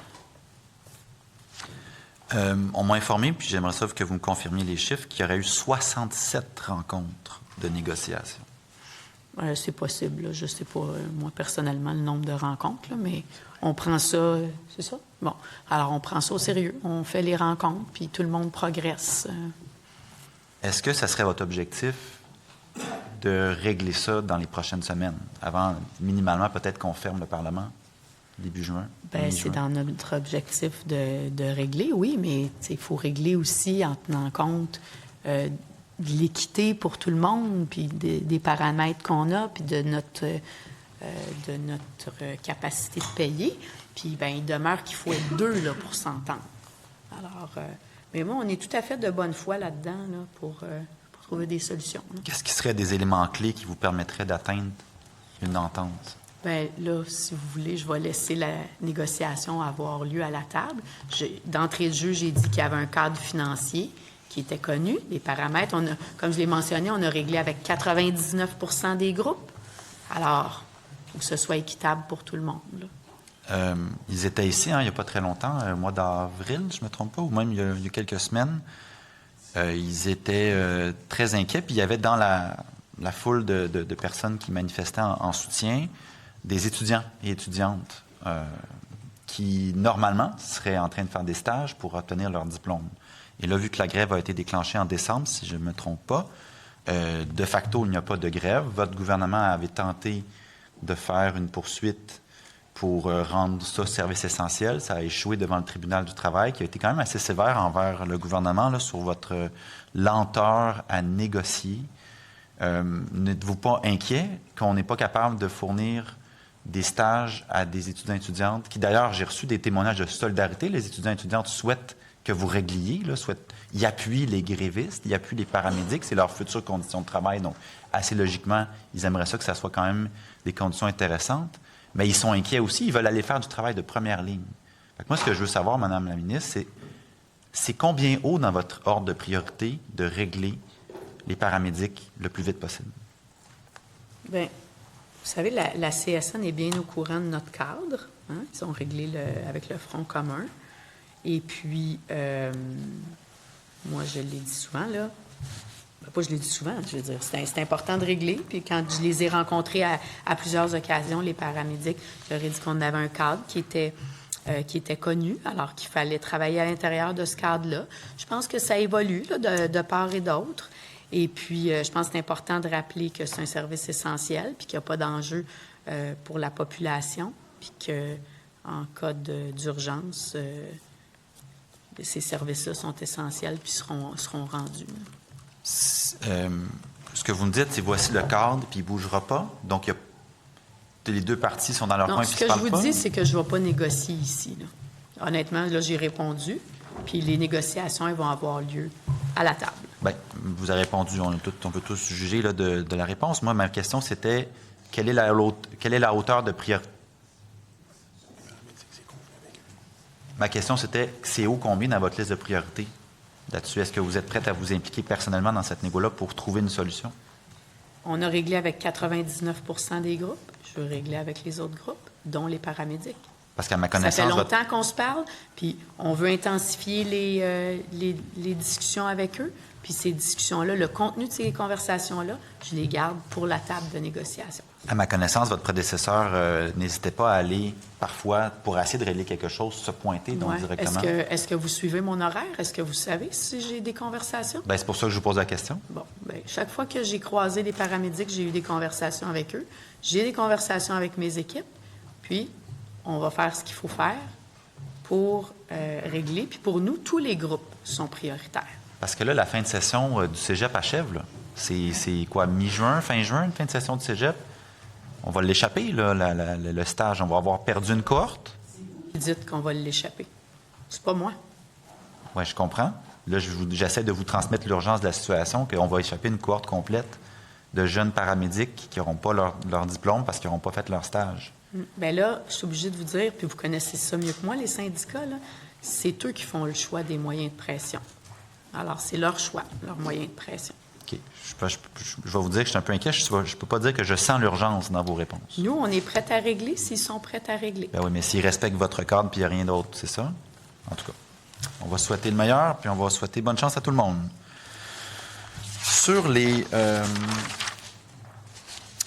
On m'a informé, puis j'aimerais ça que vous me confirmiez les chiffres, qu'il y aurait eu 67 rencontres de négociation. C'est possible. Là. Je ne sais pas, moi, personnellement, le nombre de rencontres, là, mais on prend ça, c'est ça? Bon, alors on prend ça au sérieux. On fait les rencontres, puis tout le monde progresse. Est-ce que ça serait votre objectif de régler ça dans les prochaines semaines, avant, minimalement, peut-être qu'on ferme le Parlement début juin? Bien, c'est dans notre objectif de régler, oui, mais il faut régler aussi en tenant compte de l'équité pour tout le monde, puis des paramètres qu'on a, puis de notre capacité de payer. Puis, bien, il demeure qu'il faut être 2 là, pour s'entendre. Alors, mais moi, on est tout à fait de bonne foi là-dedans là, pour trouver des solutions. Là. Qu'est-ce qui seraient des éléments clés qui vous permettraient d'atteindre une entente? Bien, là, si vous voulez, je vais laisser la négociation avoir lieu à la table. D'entrée de jeu, j'ai dit qu'il y avait un cadre financier qui était connu, les paramètres. Comme je l'ai mentionné, on a réglé avec 99 des groupes. Alors, il faut que ce soit équitable pour tout le monde. Là. Ils étaient ici, il n'y a pas très longtemps, au mois d'avril, je ne me trompe pas, ou même il y a quelques semaines. Ils étaient très inquiets, puis il y avait dans la foule de personnes qui manifestaient en soutien des étudiants et étudiantes qui, normalement, seraient en train de faire des stages pour obtenir leur diplôme. Et là, vu que la grève a été déclenchée en décembre, si je ne me trompe pas, de facto, il n'y a pas de grève. Votre gouvernement avait tenté de faire une poursuite pour rendre ça service essentiel. Ça a échoué devant le tribunal du travail, qui a été quand même assez sévère envers le gouvernement là, sur votre lenteur à négocier. N'êtes-vous pas inquiet qu'on n'est pas capable de fournir des stages à des étudiants et étudiantes qui, d'ailleurs, j'ai reçu des témoignages de solidarité. Les étudiants et étudiantes souhaitent que vous régliez, ils appuient les grévistes, ils appuient les paramédics, c'est leurs futures conditions de travail. Donc, assez logiquement, ils aimeraient ça que ça soit quand même des conditions intéressantes. Mais ils sont inquiets aussi, ils veulent aller faire du travail de première ligne. Fait que moi, ce que je veux savoir, Mme la ministre, c'est combien haut dans votre ordre de priorité de régler les paramédics le plus vite possible? Bien, vous savez, la CSN est bien au courant de notre cadre. Hein? Ils ont réglé avec le Front commun. Et puis, moi, je l'ai dit souvent, là. Pas je l'ai dit souvent, je veux dire, c'est important de régler. Puis quand je les ai rencontrés à plusieurs occasions, les paramédics, je leur ai dit qu'on avait un cadre qui était connu, alors qu'il fallait travailler à l'intérieur de ce cadre-là. Je pense que ça évolue là, de part et d'autre. Et puis, je pense que c'est important de rappeler que c'est un service essentiel, puis qu'il n'y a pas d'enjeu pour la population, puis qu'en cas d'urgence, ces services-là sont essentiels, puis seront rendus. Ce que vous me dites, c'est voici le cadre, puis il ne bougera pas. Donc, les deux parties sont dans leur coin, puis ils ne se parlent pas. Ce que je vous dis, c'est que je ne vais pas négocier ici. Là. Honnêtement, là, j'ai répondu, puis les négociations, elles vont avoir lieu à la table. Bien, vous avez répondu. On peut tous juger là, de la réponse. Moi, ma question, c'était quelle est la hauteur de priorité? Ma question, c'était c'est haut combien dans votre liste de priorités? Là-dessus, est-ce que vous êtes prête à vous impliquer personnellement dans cette négo-là pour trouver une solution? On a réglé avec 99 des groupes. Je veux régler avec les autres groupes. dont les paramédics. Parce qu'à ma Ça connaissance... fait longtemps qu'on se parle, puis on veut intensifier les discussions avec eux. Puis ces discussions-là, le contenu de ces conversations-là, je les garde pour la table de négociation. À ma connaissance, votre prédécesseur n'hésitait pas à aller, parfois, pour essayer de régler quelque chose, se pointer donc Ouais. directement. Est-ce que vous suivez mon horaire? Est-ce que vous savez si j'ai des conversations? Bien, c'est pour ça que je vous pose la question. Bon, bien, chaque fois que j'ai croisé des paramédics, j'ai eu des conversations avec eux. J'ai des conversations avec mes équipes. Puis, on va faire ce qu'il faut faire pour régler. Puis pour nous, tous les groupes sont prioritaires. Parce que là, la fin de session du cégep achève, là. C'est quoi, mi-juin, fin juin, fin de session du cégep? On va l'échapper, là, le stage. On va avoir perdu une cohorte. Vous dites qu'on va l'échapper. C'est pas moi. Oui, je comprends. Là, j'essaie de vous transmettre l'urgence de la situation, qu'on va échapper une cohorte complète de jeunes paramédics qui n'auront pas leur diplôme parce qu'ils n'auront pas fait leur stage. Bien là, je suis obligée de vous dire, puis vous connaissez ça mieux que moi, les syndicats, là, c'est eux qui font le choix des moyens de pression. Alors, c'est leur choix, leur moyen de pression. OK. Je vais vous dire que je suis un peu inquiet. Je ne peux pas dire que je sens l'urgence dans vos réponses. Nous, on est prêts à régler s'ils sont prêts à régler. Ben oui, mais s'ils respectent votre cadre puis il n'y a rien d'autre, c'est ça? En tout cas, on va souhaiter le meilleur puis on va souhaiter bonne chance à tout le monde. Sur les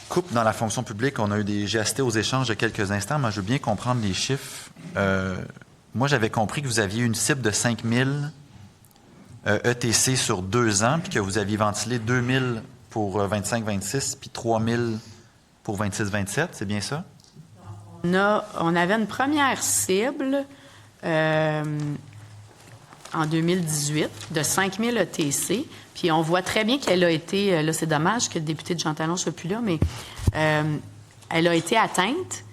coupes dans la fonction publique, on a eu j'ai assisté aux échanges de quelques instants. Moi, je veux bien comprendre les chiffres. Moi, j'avais compris que vous aviez une cible de 5 000 ETC sur 2 ans, puis que vous aviez ventilé 2 000 pour 25-26, puis 3 000 pour 26-27, c'est bien ça? On avait une première cible en 2018 de 5 000 ETC, puis on voit très bien qu'elle a été, là c'est dommage que le député de Jean Talon ne soit plus là, mais elle a été atteinte.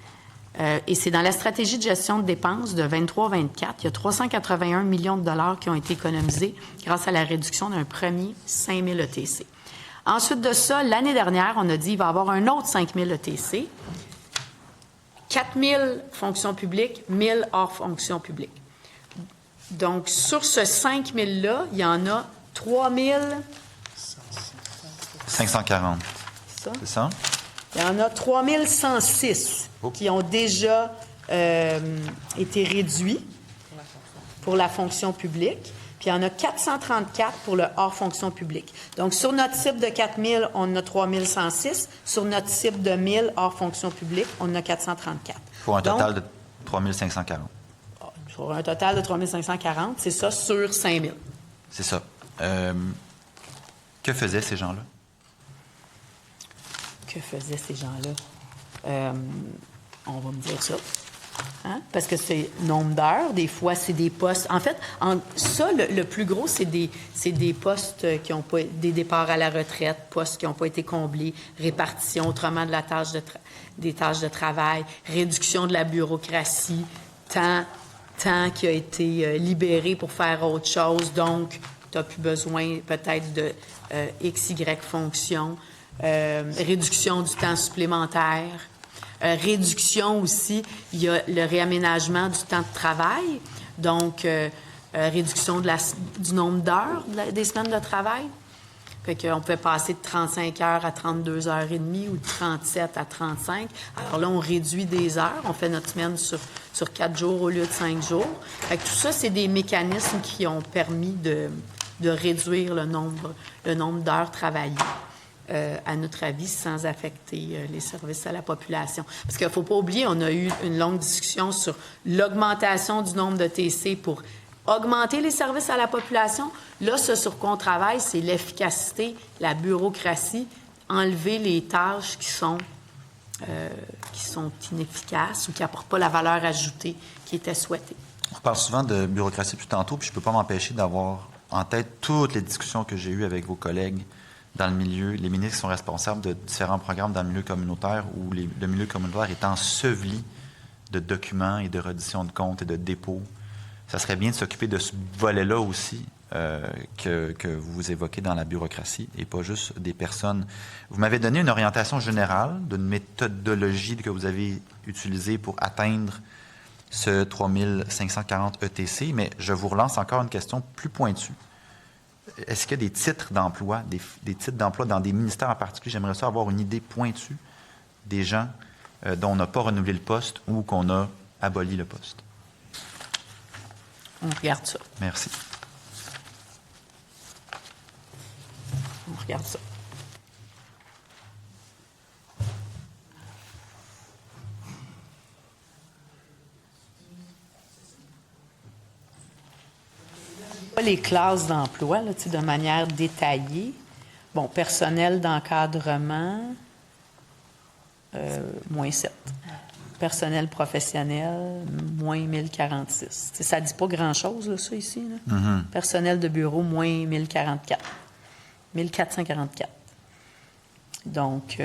Et c'est dans la stratégie de gestion de dépenses de 23-24. Il y a 381 millions de dollars qui ont été économisés grâce à la réduction d'un premier 5 000 ETC. Ensuite de ça, l'année dernière, on a dit qu'il va y avoir un autre 5 000 ETC. 4 000 fonctions publiques, 1 000 hors fonctions publiques. Donc, sur ce 5 000-là, il y en a 3 000... 540. Ça? C'est ça? Il y en a 3 106 qui ont déjà été réduits pour la fonction publique, puis il y en a 434 pour le hors fonction publique. Donc, sur notre cible de 4 000, on a 3 106. Sur notre cible de 1 000 hors fonction publique, on a 434. Pour un total de 3 540. Pour un total de 3 540, c'est ça, sur 5 000. C'est ça. Que faisaient ces gens-là? Que faisaient ces gens-là? On va me dire ça. Hein? Parce que c'est nombre d'heures, des fois, c'est des postes. En fait, ça, le plus gros, c'est des postes qui n'ont pas... des départs à la retraite, postes qui n'ont pas été comblés, répartition autrement de la tâche des tâches de travail, réduction de la bureaucratie, temps qui a été libéré pour faire autre chose. Donc, tu n'as plus besoin peut-être de X, Y fonction. Réduction du temps supplémentaire. Réduction aussi, il y a le réaménagement du temps de travail, donc réduction du nombre d'heures des semaines de travail. Fait qu'on pouvait passer de 35 heures à 32 heures et demie ou de 37 à 35. Alors là, on réduit des heures, on fait notre semaine sur 4 jours au lieu de 5 jours. Fait que tout ça, c'est des mécanismes qui ont permis de réduire le nombre d'heures travaillées. À notre avis, sans affecter les services à la population. Parce qu'il ne faut pas oublier, on a eu une longue discussion sur l'augmentation du nombre de TC pour augmenter les services à la population. Là, ce sur quoi on travaille, c'est l'efficacité, la bureaucratie, enlever les tâches qui sont inefficaces ou qui n'apportent pas la valeur ajoutée qui était souhaitée. On parle souvent de bureaucratie depuis tantôt, puis je ne peux pas m'empêcher d'avoir en tête toutes les discussions que j'ai eues avec vos collègues dans le milieu, les ministres qui sont responsables de différents programmes dans le milieu communautaire où le milieu communautaire est enseveli de documents et de reddition de comptes et de dépôts. Ça serait bien de s'occuper de ce volet-là aussi que vous évoquez dans la bureaucratie et pas juste des personnes. Vous m'avez donné une orientation générale d'une méthodologie que vous avez utilisée pour atteindre ce 3540 ETC, mais je vous relance encore une question plus pointue. Est-ce qu'il y a des titres d'emploi, des titres d'emploi dans des ministères en particulier? J'aimerais ça avoir une idée pointue des gens dont on n'a pas renouvelé le poste ou qu'on a aboli le poste? On regarde ça. Merci. On regarde ça. Pas les classes d'emploi là, de manière détaillée. Bon, personnel d'encadrement, moins 7. Personnel professionnel, moins 1046. T'sais, ça ne dit pas grand-chose, là, ça, ici. Là. Mm-hmm. Personnel de bureau, moins 1044. 1444. Donc,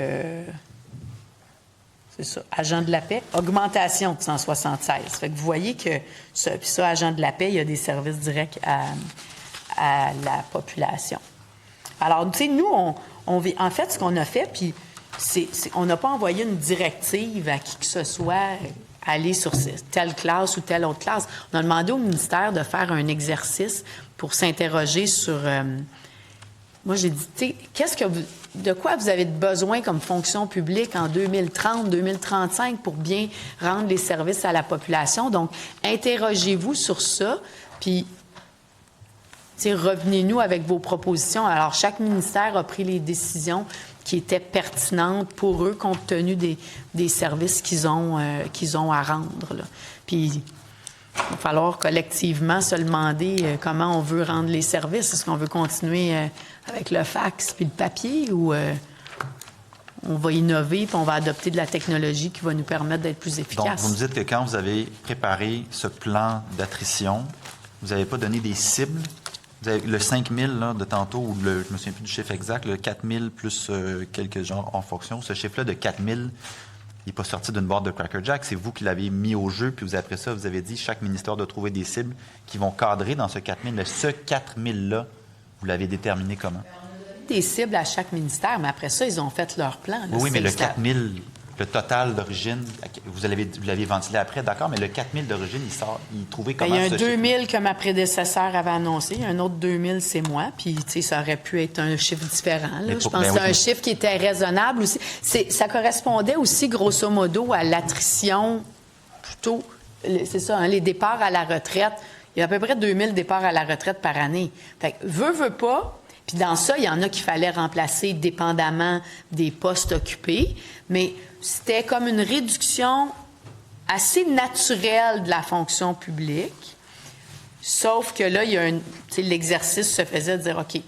c'est ça. Agent de la paix, augmentation de 176. Fait que vous voyez que ça, agent de la paix, il y a des services directs à la population. Alors, tu sais, nous, en fait, ce qu'on a fait, puis on n'a pas envoyé une directive à qui que ce soit aller sur telle classe ou telle autre classe. On a demandé au ministère de faire un exercice pour s'interroger sur... moi, j'ai dit, tu sais, de quoi vous avez besoin comme fonction publique en 2030, 2035 pour bien rendre les services à la population? Donc, interrogez-vous sur ça, puis... revenez-nous avec vos propositions. Alors, chaque ministère a pris les décisions qui étaient pertinentes pour eux, compte tenu des services qu'ils ont à rendre. Là. Puis, il va falloir collectivement se demander comment on veut rendre les services. Est-ce qu'on veut continuer avec le fax puis le papier ou on va innover puis on va adopter de la technologie qui va nous permettre d'être plus efficaces? Donc, vous me dites que quand vous avez préparé ce plan d'attrition, vous n'avez pas donné des cibles? Vous avez le 5 000 là, de tantôt, ou je ne me souviens plus du chiffre exact, le 4 000 plus quelques genres en fonction. Ce chiffre-là de 4 000, il n'est pas sorti d'une boîte de Cracker Jack. C'est vous qui l'avez mis au jeu, puis après ça, vous avez dit chaque ministère doit trouver des cibles qui vont cadrer dans ce 4 000. Mais ce 4 000-là, vous l'avez déterminé comment? Des cibles à chaque ministère, mais après ça, ils ont fait leur plan. Là, oui, mais le 4 000, le total d'origine, vous l'aviez ventilé après, d'accord, mais le 4 000 d'origine, il trouvait comment? Il y a un 2 000 que ma prédécesseur avait annoncé, un autre 2 000, c'est moi, puis tu sais, ça aurait pu être un chiffre différent. Là. Je pense que c'est un chiffre qui était raisonnable aussi. Ça correspondait aussi, grosso modo, à l'attrition, plutôt, c'est ça, hein, les départs à la retraite. Il y a à peu près 2 000 départs à la retraite par année. Fait que, veut pas, puis dans ça, il y en a qu'il fallait remplacer dépendamment des postes occupés, mais c'était comme une réduction assez naturelle de la fonction publique, sauf que là, il y a l'exercice se faisait de dire, OK,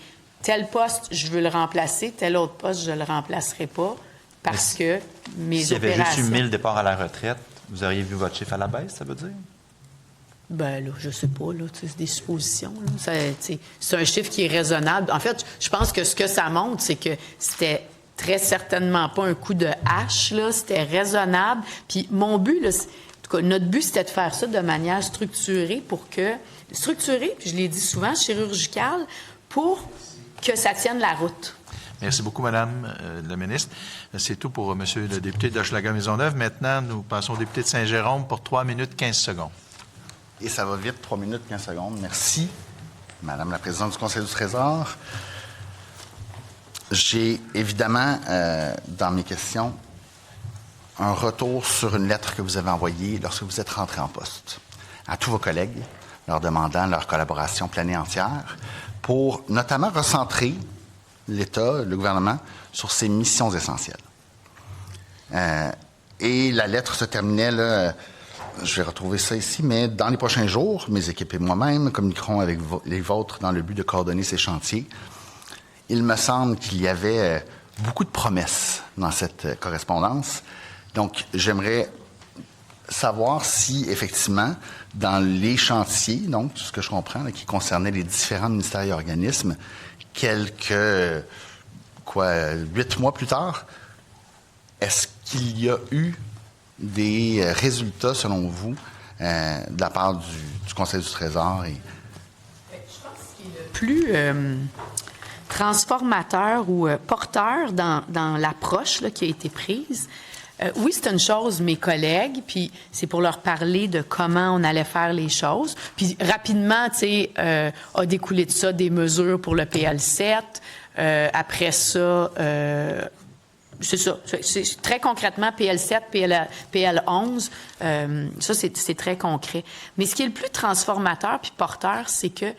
tel poste, je veux le remplacer, tel autre poste, je ne le remplacerai pas parce que mes S'il y avait opérations... juste eu 1000 départs à la retraite, vous auriez vu votre chiffre à la baisse, ça veut dire? Ben là, je sais pas, là, c'est des suppositions. Là. C'est un chiffre qui est raisonnable. En fait, je pense que ce que ça montre, c'est que c'était très certainement pas un coup de hache, là, c'était raisonnable. Puis mon but, là, en tout cas, notre but, c'était de faire ça de manière structurée puis je l'ai dit souvent, chirurgicale, pour que ça tienne la route. Merci beaucoup, Madame la ministre. C'est tout pour Monsieur le député d'Hochelaga-Maisonneuve. Maintenant, nous passons au député de Saint-Jérôme pour 3 minutes 15 secondes. Et ça va vite, 3 minutes, 15 secondes. Merci, Madame la présidente du Conseil du Trésor. J'ai évidemment, dans mes questions, un retour sur une lettre que vous avez envoyée lorsque vous êtes rentré en poste à tous vos collègues, leur demandant leur collaboration pleine et entière pour notamment recentrer l'État, le gouvernement, sur ses missions essentielles. Et la lettre se terminait, là, je vais retrouver ça ici, mais dans les prochains jours, mes équipes et moi-même communiquerons avec les vôtres dans le but de coordonner ces chantiers. Il me semble qu'il y avait beaucoup de promesses dans cette correspondance. Donc, j'aimerais savoir si, effectivement, dans les chantiers, donc, ce que je comprends, là, qui concernait les différents ministères et organismes, quelques, 8 mois plus tard, est-ce qu'il y a eu des résultats, selon vous, de la part du Conseil du Trésor? Je pense qu'il est plus transformateur ou porteur dans l'approche là, qui a été prise. Oui, c'est une chose, mes collègues, puis c'est pour leur parler de comment on allait faire les choses. Puis rapidement, tu sais, a découlé de ça des mesures pour le PL7. Après ça, C'est ça. C'est très concrètement PL7, PL11. Ça, c'est très concret. Mais ce qui est le plus transformateur puis porteur, c'est que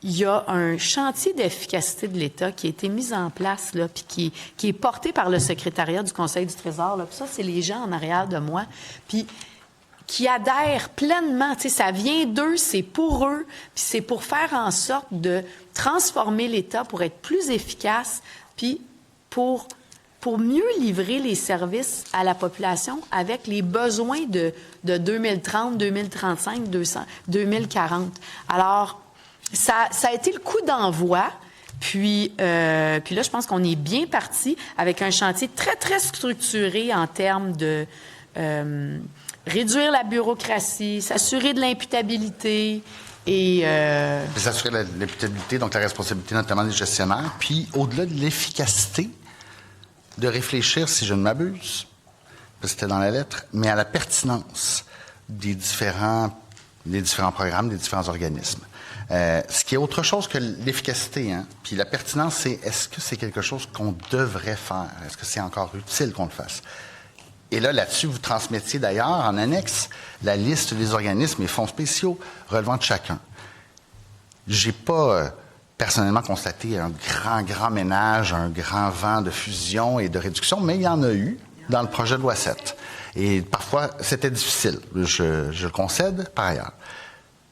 il y a un chantier d'efficacité de l'État qui a été mis en place, là, puis qui est porté par le secrétariat du Conseil du Trésor. Là. Puis ça, c'est les gens en arrière de moi. Puis qui adhèrent pleinement. Tu sais, ça vient d'eux, c'est pour eux, puis c'est pour faire en sorte de transformer l'État pour être plus efficace, puis pour mieux livrer les services à la population avec les besoins de 2030, 2035, 2040. Alors, ça a été le coup d'envoi. Puis là, je pense qu'on est bien parti avec un chantier très, très structuré en termes de réduire la bureaucratie, s'assurer de l'imputabilité et... S'assurer de l'imputabilité, donc la responsabilité notamment des gestionnaires. Puis, au-delà de l'efficacité, de réfléchir, si je ne m'abuse, parce que c'était dans la lettre, mais à la pertinence des différents programmes, des différents organismes. Ce qui est autre chose que l'efficacité, hein? Puis la pertinence, c'est est-ce que c'est quelque chose qu'on devrait faire? Est-ce que c'est encore utile qu'on le fasse? Et là-dessus, vous transmettiez d'ailleurs en annexe la liste des organismes et fonds spéciaux relevant de chacun. J'ai pas personnellement constaté un grand ménage, un grand vent de fusion et de réduction, mais il y en a eu dans le projet de loi 7. Et parfois, c'était difficile, je le concède par ailleurs.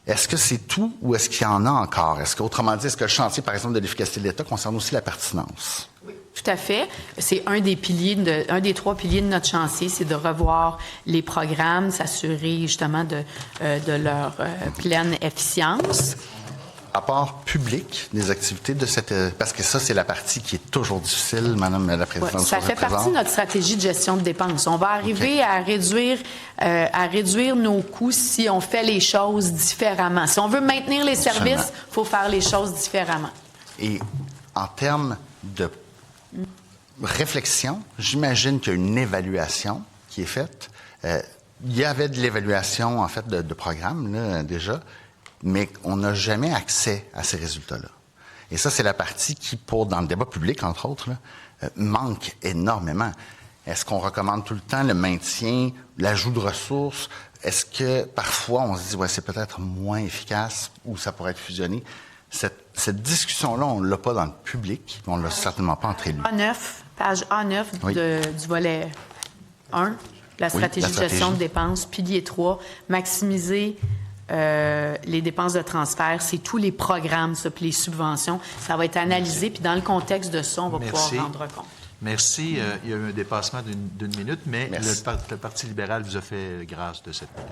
Est-ce que c'est tout ou est-ce qu'il y en a encore? Autrement dit, est-ce que le chantier, par exemple, de l'efficacité de l'État concerne aussi la pertinence? Oui, tout à fait. C'est un des 3 piliers de notre chantier, c'est de revoir les programmes, s'assurer justement de leur pleine efficience. Rapport public des activités de cette... Parce que ça, c'est la partie qui est toujours difficile, Madame la Présidente. Ouais, ça fait partie de notre stratégie de gestion de dépenses. On va arriver à réduire nos coûts si on fait les choses différemment. Si on veut maintenir les services, il faut faire les choses différemment. Et en termes de réflexion, j'imagine qu'il y a une évaluation qui est faite. Il y avait de l'évaluation, en fait, de programmes, là, déjà, mais on n'a jamais accès à ces résultats-là. Et ça, c'est la partie qui, dans le débat public, entre autres, là, manque énormément. Est-ce qu'on recommande tout le temps le maintien, l'ajout de ressources? Est-ce que parfois, on se dit, ouais, c'est peut-être moins efficace ou ça pourrait être fusionné? Cette discussion-là, on ne l'a pas dans le public, on ne l'a certainement pas entre élus. Page A9 oui. Du volet 1, la stratégie de gestion de dépenses, pilier 3, maximiser les dépenses de transfert, c'est tous les programmes, ça, puis les subventions. Ça va être analysé, puis dans le contexte de ça, on va pouvoir rendre compte. Merci. Il y a eu un dépassement d'une minute, mais le Parti libéral vous a fait grâce de cette minute.